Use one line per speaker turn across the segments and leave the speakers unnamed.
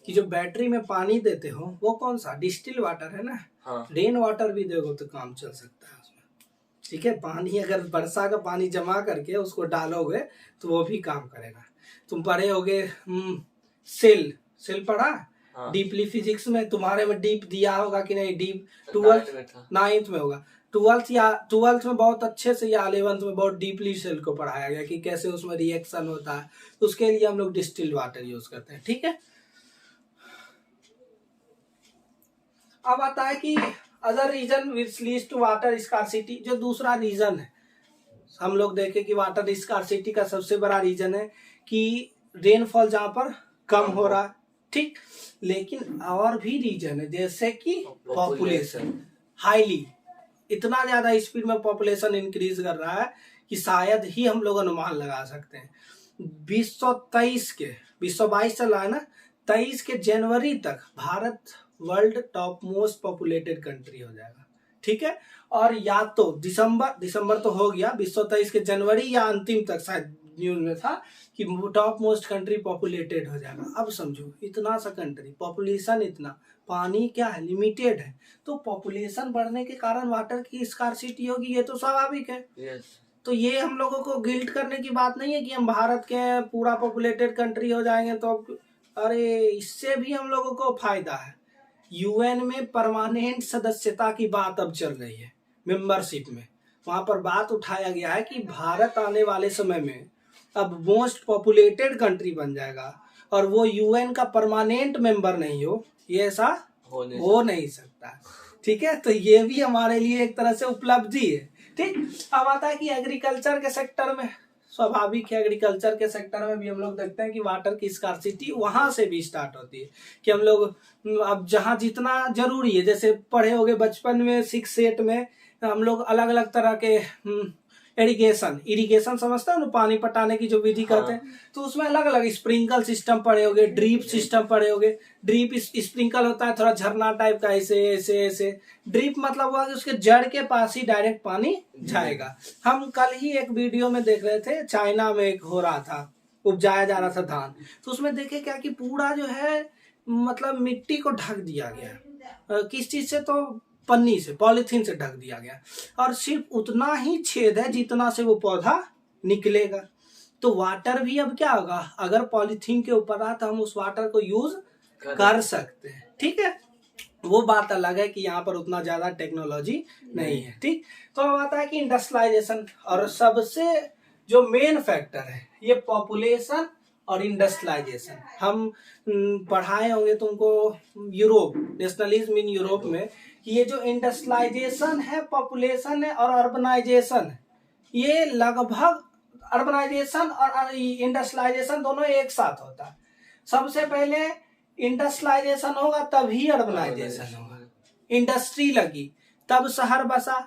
कि जो बैटरी में पानी देते हो वो कौन सा डिस्टिल वाटर है ना।
हाँ।
रेन वाटर भी देखो तो काम चल सकता है उसमें, ठीक है। पानी अगर वर्षा का पानी जमा करके उसको डालोगे तो वो भी काम करेगा। तुम पढ़े होगे सेल पढ़ा
हाँ।
डीपली फिजिक्स में, तुम्हारे में डीप दिया होगा कि नहीं, डीप 9th में होगा। 12th में बहुत अच्छे से या 11th में बहुत डीपली सेल को पढ़ाया गया कि कैसे उसमें रिएक्शन होता है, तो उसके लिए हम लोग डिस्टिल्ड वाटर यूज करते हैं, ठीक है। अब आता है कि other reason which leads to water scarcity, जो दूसरा रीजन है हम लोग देखें कि वाटर स्कार्सिटी का सबसे बड़ा रीजन है कि रेनफॉल जहां पर कम हो रहा है, ठीक। लेकिन और भी रीजन है जैसे कि पॉपुलेशन हाईली, इतना ज्यादा स्पीड में पॉपुलेशन इंक्रीज कर रहा है कि शायद ही हम लोग अनुमान लगा सकते हैं 2022 चल रहा है ना, 23 के जनवरी तक Bharat world top most populated country हो जाएगा, ठीक है। और या तो दिसंबर तो हो गया, 2023 के जनवरी या अंतिम तक शायद न्यूज में था कि टॉप मोस्ट कंट्री पॉपुलेटेड हो जाएगा। अब समझो इतना सा कंट्री, पॉपुलेशन इतना, पानी क्या है लिमिटेड है, तो पॉपुलेशन बढ़ने के कारण वाटर की स्कार्सिटी होगी, ये तो स्वाभाविक है।
yes.
तो ये हम लोगों को गिल्ट करने की बात नहीं है कि हम भारत के पूरा पॉपुलेटेड कंट्री हो जाएंगे तो अरे इससे भी हम लोगों को फायदा है। यूएन में परमानेंट सदस्यता की बात अब चल रही है, मेंबरशिप में, वहां पर बात उठाया गया है कि भारत आने वाले समय में अब मोस्ट पॉपुलेटेड कंट्री बन जाएगा और वो यूएन का परमानेंट मेंबर नहीं हो, ये ऐसा हो नहीं सकता, ठीक है। तो ये भी हमारे लिए एक तरह से उपलब्धि है, ठीक। अब आता है कि एग्रीकल्चर के सेक्टर में, स्वाभाविक है एग्रीकल्चर के सेक्टर में भी हम लोग देखते हैं कि वाटर की स्कार्सिटी वहां से भी स्टार्ट होती है कि हम लोग अब जहां जितना जरूरी है, जैसे पढ़े होंगे बचपन में 6-8 में हम लोग अलग अलग तरह के इरिगेशन समझते हो ना, पानी पटाने की जो विधि करते हैं, तो उसमें अलग अलग स्प्रिंकल सिस्टम पढ़े होगे, ड्रीप सिस्टम पढ़े होगे। ड्रीप स्प्रिंकल होता है थोड़ा झरना टाइप का, ऐसे ऐसे ऐसे। ड्रीप मतलब हुआ कि उसके जड़ के पास ही डायरेक्ट पानी जाएगा। हम कल ही एक वीडियो में देख रहे थे, चाइना में एक हो रहा था, उपजाया जा रहा था धान, तो उसमें देखे क्या कि पूरा जो है मतलब मिट्टी को ढक दिया गया, किस चीज से, तो पन्नी से, पॉलीथीन से ढक दिया गया, और सिर्फ उतना ही छेद है जितना से वो पौधा निकलेगा। तो वाटर भी अब क्या होगा, अगर पॉलीथीन के ऊपर आ तो हम उस वाटर को यूज कर सकते हैं, ठीक है। वो बात अलग है कि यहाँ पर उतना ज्यादा टेक्नोलॉजी नहीं है, ठीक। तो अब आता है कि इंडस्ट्रियलाइजेशन, और सबसे जो मेन फैक्टर है ये पॉपुलेशन और इंडस्ट्रियलाइजेशन। हम पढ़ाए होंगे तुमको यूरोप, नेशनलिज्म इन यूरोप में, कि ये जो इंडस्ट्रियलाइजेशन है, पॉपुलेशन है और अर्बनाइजेशन है, ये लगभग अर्बनाइजेशन और इंडस्ट्रियलाइजेशन दोनों एक साथ होता है। सबसे पहले इंडस्ट्रियलाइजेशन होगा तभी अर्बनाइजेशन होगा, इंडस्ट्री लगी तब शहर बसा,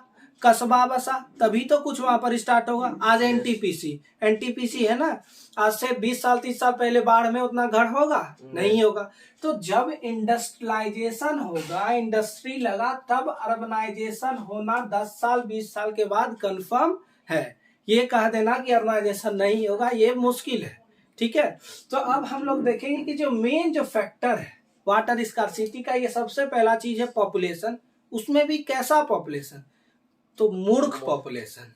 कस्बा बसा, तभी तो कुछ वहां पर स्टार्ट होगा। आज एनटीपीसी है ना, आज से 20 साल 30 साल पहले बाढ़ में उतना घर होगा नहीं होगा। तो जब इंडस्ट्रियलाइजेशन होगा, इंडस्ट्री लगा, तब अर्बनाइजेशन होना 10 साल 20 साल के बाद कंफर्म है। ये कह देना कि अर्बनाइजेशन नहीं होगा ये मुश्किल है, ठीक है। तो अब हम लोग देखेंगे कि जो मेन जो फैक्टर है वाटर स्कार्सिटी का, ये सबसे पहला चीज है पॉपुलेशन। उसमें भी कैसा पॉपुलेशन, तो मूर्ख पॉपुलेशन।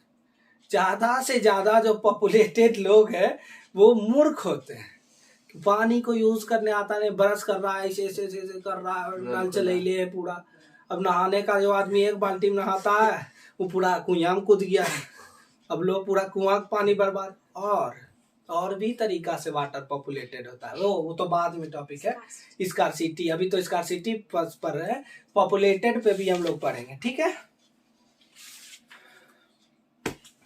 ज्यादा से ज्यादा जो पॉपुलेटेड लोग हैं वो मूर्ख होते हैं, पानी को यूज करने आता नहीं, ब्रश कर रहा है, ऐसे ऐसे कर रहा है, नल चले ले है पूरा। अब नहाने का जो आदमी एक बाल्टी में नहाता है वो पूरा कुआं में कूद गया है, अब लोग पूरा कुआं का पानी बर्बाद। और भी तरीका से वाटर पॉपुलेटेड होता है, वो तो बाद में टॉपिक है स्कार्सिटी। अभी तो स्कार्सिटी पर रहे हैं, पॉपुलेटेड पे भी हम लोग पढ़ेंगे, ठीक है।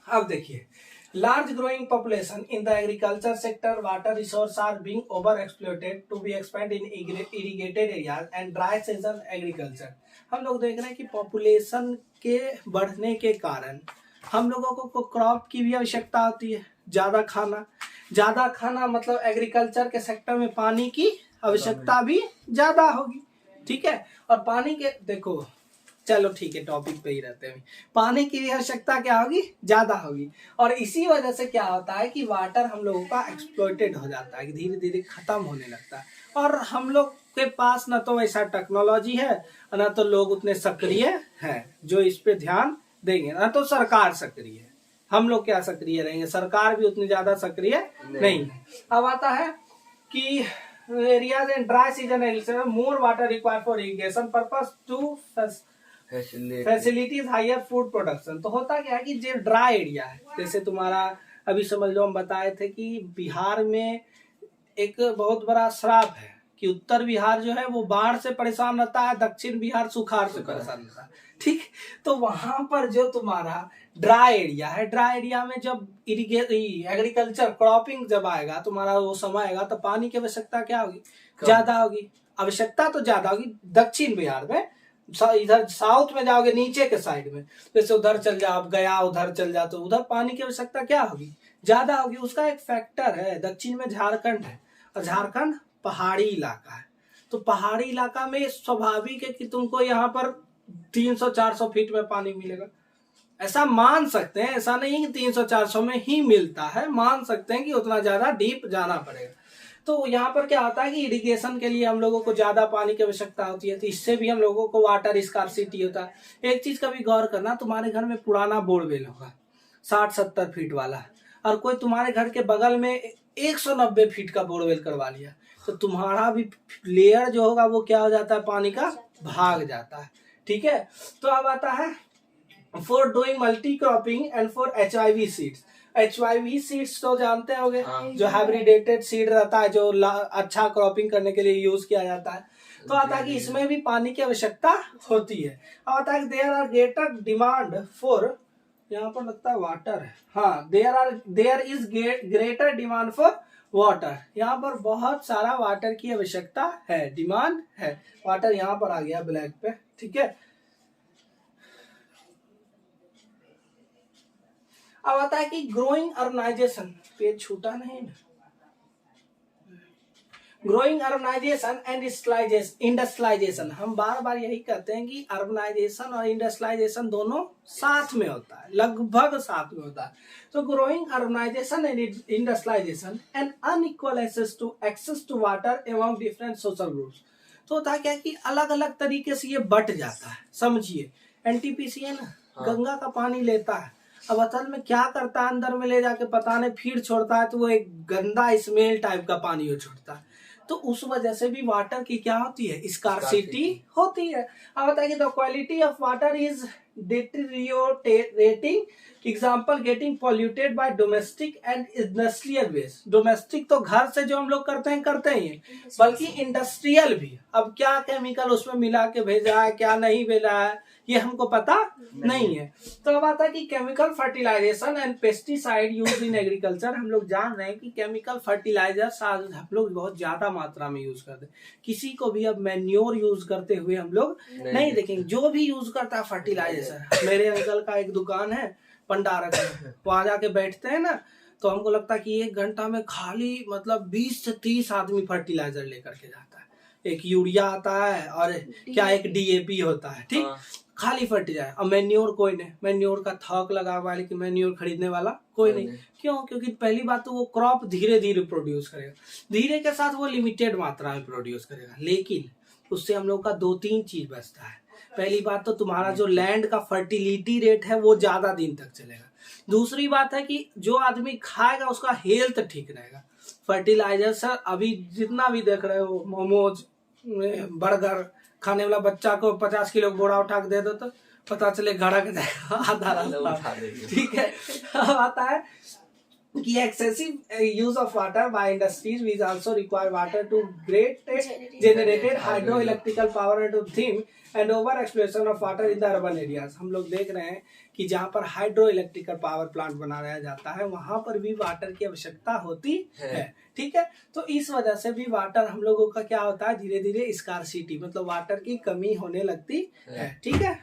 अब देखिए, large growing population in the agriculture sector, water resources are being over exploited to be expanded in irrigated areas and dry season agriculture। हम लोग देख रहे हैं कि पॉपुलेशन के बढ़ने के कारण हम लोगों को क्रॉप की भी आवश्यकता होती है, ज्यादा खाना मतलब एग्रीकल्चर के सेक्टर में पानी की आवश्यकता भी ज्यादा होगी, ठीक है। और पानी के देखो चलो ठीक है, टॉपिक पे ही रहते हैं। पानी की भी आवश्यकता क्या होगी, ज्यादा होगी, और इसी वजह से क्या होता है कि वाटर हम लोगों का एक्सप्लॉइटेड हो जाता है, धीरे धीरे खत्म होने लगता है। और हम लोग के पास ना तो वैसा टेक्नोलॉजी है, ना तो लोग उतने सक्रिय हैं जो इस पे ध्यान देंगे, ना तो सरकार सक्रिय है। हम लोग क्या सक्रिय रहेंगे, सरकार भी उतनी ज्यादा सक्रिय नहीं है। अब आता है कि areas in dry season more water required for irrigation purpose to facilities higher food production. तो होता क्या है कि जो ड्राई एरिया है, जैसे तुम्हारा अभी समझ लो हम बताए थे कि बिहार में एक बहुत बड़ा श्राप है कि उत्तर बिहार जो है वो बाढ़ से परेशान रहता है, दक्षिण बिहार सुखाड़ से परेशान रहता है, ठीक। तो वहां पर जो तुम्हारा ड्राई एरिया है, ड्राई एरिया में जब एग्रीकल्चर क्रॉपिंग जब आएगा, तुम्हारा वो समय आएगा, तो पानी की आवश्यकता क्या होगी, ज्यादा होगी। आवश्यकता तो ज्यादा होगी दक्षिण बिहार में। इधर साउथ में जाओगे नीचे के साइड में, जैसे उधर चल जाओ, गया उधर चल जाओ, तो उधर पानी की आवश्यकता क्या होगी, ज्यादा होगी। उसका एक फैक्टर है, दक्षिण में झारखंड है, और झारखंड पहाड़ी इलाका है। तो पहाड़ी इलाका में स्वाभाविक है कि तुमको यहाँ पर 300-400 फीट में पानी मिलेगा। ऐसा मान सकते हैं, ऐसा नहीं कि 300-400 में ही मिलता है, मान सकते हैं कि उतना ज्यादा डीप जाना पड़ेगा। तो यहाँ पर क्या होता है कि इरिगेशन के लिए हम लोगों को ज्यादा पानी की आवश्यकता होती है, तो इससे भी हम लोगों को वाटर स्कार्सिटी होता है। एक चीज का भी गौर करना, तुम्हारे घर में पुराना बोरवेल होगा 60-70 फीट वाला, और कोई तुम्हारे घर के बगल में 190 फीट का बोरवेल करवा लिया, तो तुम्हारा भी लेयर जो होगा वो क्या हो जाता है, पानी का भाग जाता है, ठीक है। तो अब आता है for doing multi cropping and for HIV seeds. HIV seeds तो जानते होंगे, जो हाइब्रिडेटेड सीड रहता है, जो अच्छा क्रॉपिंग करने के लिए यूज किया जाता है। तो आता है कि इसमें भी पानी की आवश्यकता होती है। अब आता है there are greater demand for, यहाँ पर लगता है वाटर है, हाँ, there is greater demand for water. यहाँ पर बहुत सारा वाटर की आवश्यकता है, डिमांड है। वाटर यहाँ पर आ गया ब्लैक पे, ठीक है। अब आता है कि ग्रोइंग अर्बनाइजेशन, पेज छूटा नहीं, ग्रोइंग अर्बनाइजेशन एंड इंडस्ट्रियलाइजेशन। हम बार बार यही कहते हैं कि अर्बनाइजेशन और इंडस्ट्रियलाइजेशन दोनों साथ में होता है, लगभग साथ में होता है। तो growing urbanisation and industrialisation and unequal access to water among different social groups. तो होता है क्या कि अलग अलग तरीके से ये बट जाता है। समझिए, NTPC है ना, गंगा का पानी लेता है, अब असल में क्या करता है, अंदर में ले जाके पता नहीं फिर छोड़ता है, तो वो एक गंदा स्मेल टाइप का पानी वो छोड़ता है। तो उस वजह से भी वाटर की क्या होती है, स्कार्सिटी होती है। अब बताइए कि the quality of water is deteriorating, example getting polluted by domestic and industrial waste. Domestic तो घर से जो हम लोग करते हैं, बल्कि इंडस्ट्रियल भी। अब क्या केमिकल उसमें मिला के भेजा है, क्या नहीं भेजा है, ये हमको पता नहीं है। तो अब आता है कि chemical fertilisation and pesticide use in agriculture. हम लोग जान रहे हैं कि केमिकल फर्टिलाइजर हम लोग बहुत ज्यादा मात्रा में यूज करते हैं। किसी को भी अब मैन्योर यूज करते हुए हम लोग नहीं देखेंगे। जो भी यूज करता है फर्टिलाइजेशन, मेरे अंकल का एक दुकान है पंडारक में, वहां जाके बैठते हैं ना, तो हमको लगता है कि 1 घंटा में खाली मतलब 20 से 30 आदमी फर्टिलाइजर लेकर के जाता है। एक यूरिया आता है और क्या एक DAP होता है, ठीक, खाली फर्टिलाइजर। अब मैन्योर कोई नहीं, मैन्योर का थक लगा हुआ है, लेकिन मैन्योर खरीदने वाला कोई नहीं। क्यों? क्योंकि पहली बात तो वो क्रॉप धीरे धीरे प्रोड्यूस करेगा, धीरे के साथ वो लिमिटेड मात्रा में प्रोड्यूस करेगा, लेकिन उससे हम लोग का 2-3 चीज बचता है। पहली बात तो तुम्हारा जो लैंड का फर्टिलिटी रेट है वो ज्यादा दिन तक चलेगा। दूसरी बात है कि जो आदमी खाएगा उसका हेल्थ ठीक रहेगा। फर्टिलाइजर सर अभी जितना भी देख रहे हो, मोमोज, बर्गर खाने वाला बच्चा को 50 किलो बोरा उठा के दे दो तो पता चले घड़ा के जाएगा आधा रास्ता, ठीक है। आता है कि excessive use of water by industries which also require water to generated hydroelectrical power to theme and over exploitation of water in the urban areas। हम लोग देख रहे हैं कि जहाँ पर हाइड्रो इलेक्ट्रिकल पावर प्लांट बनाया जाता है वहां पर भी वाटर की आवश्यकता होती है, ठीक है। तो इस वजह से भी वाटर हम लोगों का क्या होता है, धीरे धीरे स्कार्सिटी मतलब वाटर की कमी होने लगती है, ठीक है।